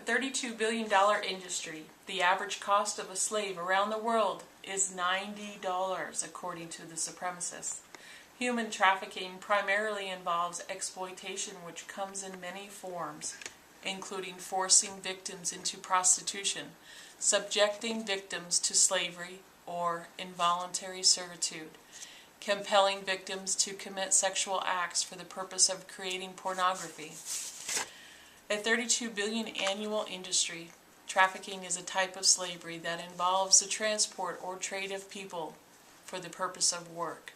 A $32 billion industry. The average cost of a slave around the world is $90, according to the supremacists. Human trafficking primarily involves exploitation, which comes in many forms, including forcing victims into prostitution, subjecting victims to slavery or involuntary servitude, compelling victims to commit sexual acts for the purpose of creating pornography. A $32 billion annual industry. Trafficking is a type of slavery that involves the transport or trade of people for the purpose of work.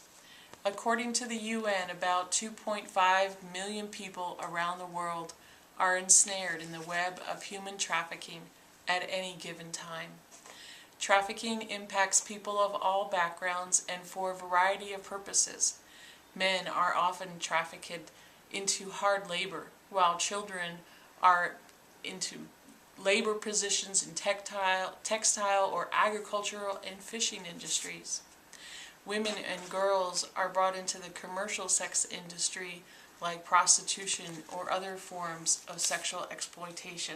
According to the UN, about 2.5 million people around the world are ensnared in the web of human trafficking at any given time. Trafficking impacts people of all backgrounds and for a variety of purposes. Men are often trafficked into hard labor, while children are into labor positions in textile or agricultural and fishing industries. Women and girls are brought into the commercial sex industry like prostitution or other forms of sexual exploitation.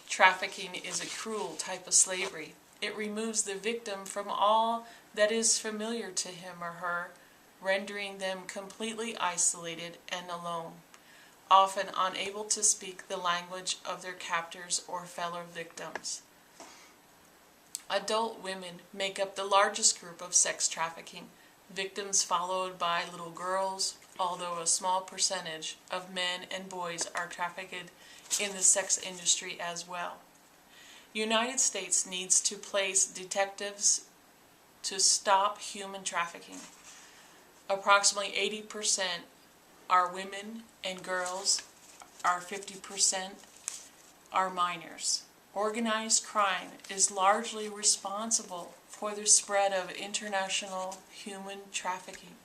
Trafficking is a cruel type of slavery. It removes the victim from all that is familiar to him or her, rendering them completely isolated and alone, often unable to speak the language of their captors or fellow victims. Adult women make up the largest group of sex trafficking victims, followed by little girls, although a small percentage of men and boys are trafficked in the sex industry as well. United States needs to place detectives to stop human trafficking. Approximately 80% are women and girls, are 50% are minors. Organized crime is largely responsible for the spread of international human trafficking.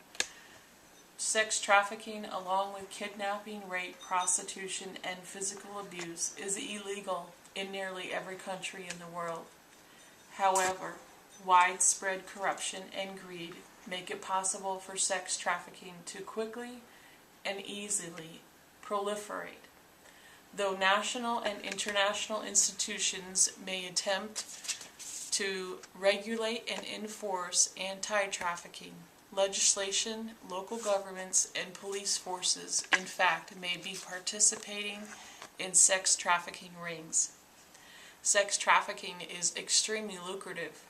Sex trafficking, along with kidnapping, rape, prostitution, and physical abuse, is illegal in nearly every country in the world. However, widespread corruption and greed make it possible for sex trafficking to quickly and easily proliferate. Though national and international institutions may attempt to regulate and enforce anti-trafficking legislation, local governments and police forces, in fact, may be participating in sex trafficking rings. Sex trafficking is extremely lucrative.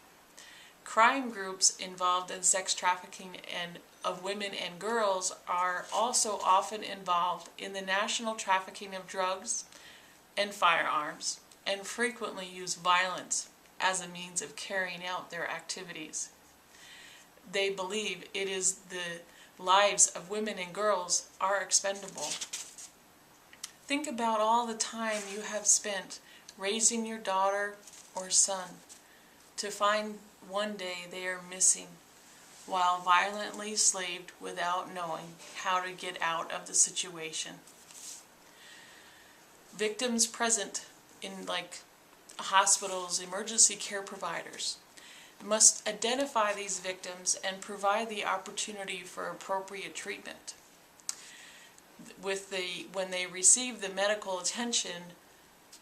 Crime groups involved in sex trafficking of women and girls are also often involved in the national trafficking of drugs and firearms, and frequently use violence as a means of carrying out their activities. They believe it is the lives of women and girls are expendable. Think about all the time you have spent raising your daughter or son to find one day they are missing, while violently enslaved without knowing how to get out of the situation. Victims present in hospitals, emergency care providers, must identify these victims and provide the opportunity for appropriate treatment. When they receive the medical attention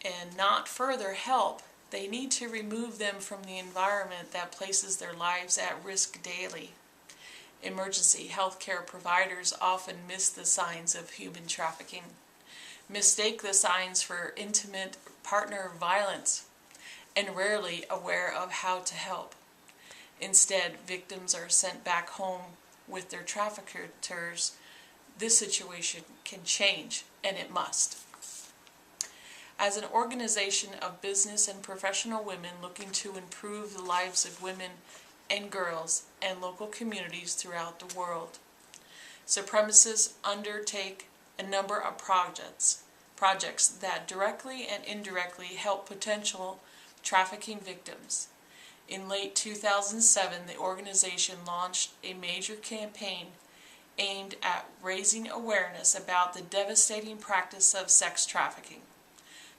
and not further help, they need to remove them from the environment that places their lives at risk daily. Emergency healthcare providers often miss the signs of human trafficking, mistake the signs for intimate partner violence, and rarely aware of how to help. Instead, victims are sent back home with their traffickers. This situation can change, and it must. As an organization of business and professional women looking to improve the lives of women and girls and local communities throughout the world, supremacists undertake a number of projects that directly and indirectly help potential trafficking victims. In late 2007, the organization launched a major campaign aimed at raising awareness about the devastating practice of sex trafficking.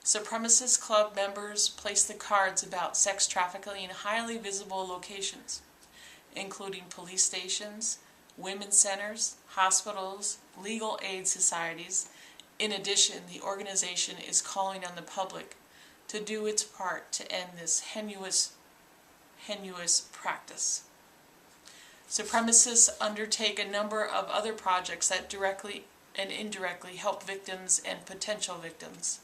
Supremacist club members place the cards about sex trafficking in highly visible locations, including police stations, women's centers, hospitals, legal aid societies, In addition, the organization is calling on the public to do its part to end this heinous practice. Supremacists undertake a number of other projects that directly and indirectly help victims and potential victims.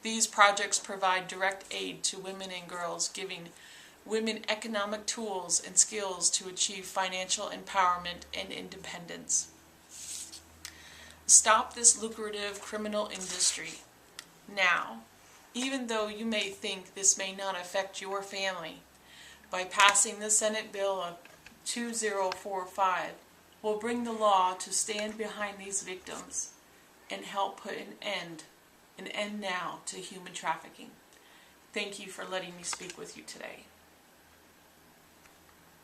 These projects provide direct aid to women and girls, giving women economic tools and skills to achieve financial empowerment and independence. Stop this lucrative criminal industry now, even though you may think this may not affect your family. By passing the Senate Bill of 2045 will bring the law to stand behind these victims and help put an end now to human trafficking. Thank you for letting me speak with you today.